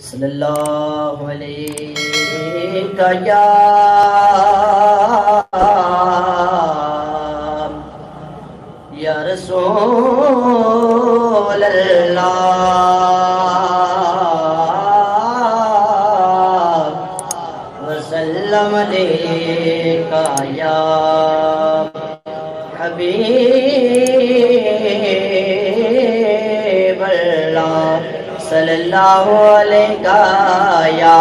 صلی اللہ علیہ یا رسول اللہ وسلم علیکہ یا حبیب اللہ صلی اللہ علیہ یا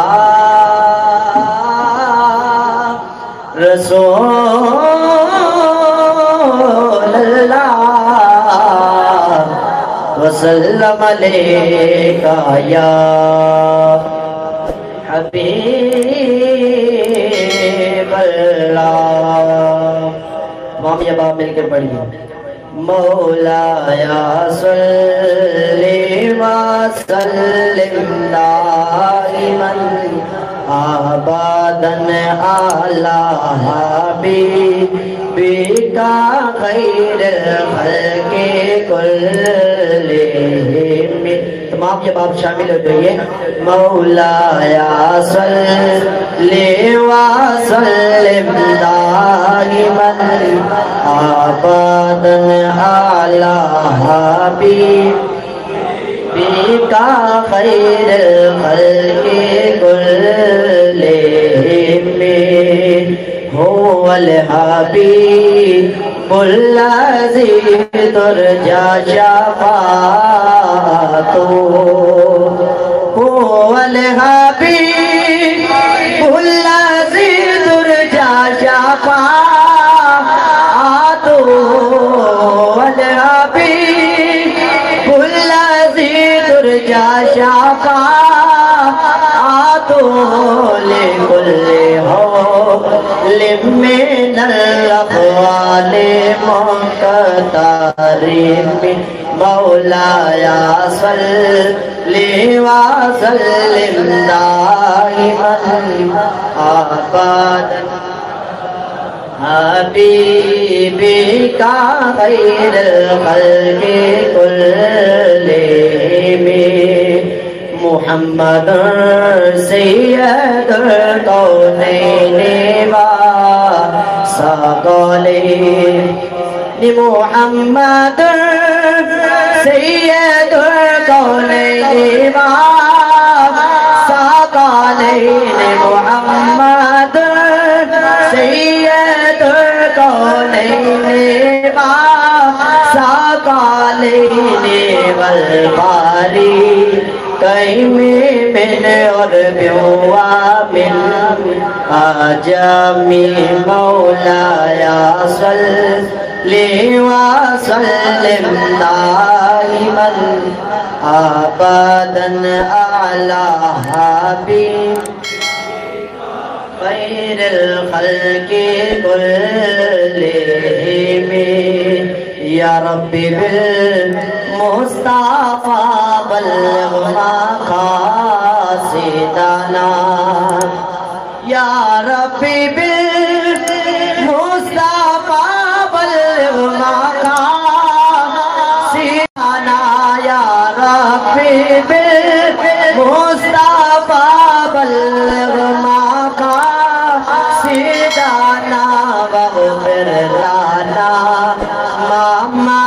رسول اللہ وسلم علیکہ یا حبیب اللہ۔ مامی اب آپ مل کر پڑھیے۔ مولایا صلی وسلم دائما آباداً علی حبیبک خیر الخلق کلہم۔ تمام یہ باب شامل ہو جائیے۔ مولایا صلی وسلم دائما آباداً علی حبیبک خیر الخلق کلہم۔ هو الحبیب الذی ترجی شفاعتہ۔ هو الحبیب الذی ترجی شفاعتہ۔ الحبیب الذی ترجی شفاعتہ لکل من الاقوال مقترب۔ مولایا صلی وسلم دائما آبادا حبیبک خیر الخلق کلہم۔ محمد سید الکونین والثقلین۔ محمد سید الکونین والثقلین۔ محمد سید الکونین والثقلین والباری قیم من عرب ومن عجم۔ مولایا صلی وسلم دائما آبادا علی حبیبک خیر الخلق کلہم۔ یا ربی بالمصطفیٰ بلغ مقاصدنا۔ یا ربی بالمصطفیٰ بلغ مقاصدنا۔ یا ربی بالمصطفیٰ بلغ مقاصدنا واغفر لنا ما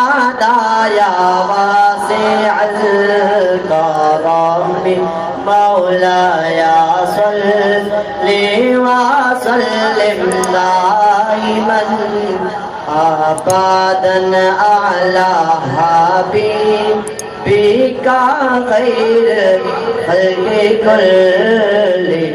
یا واسع الکرم۔ مولایا صلی وسلم دائما آبادا علی حبیبک خیر الخلق کلہم۔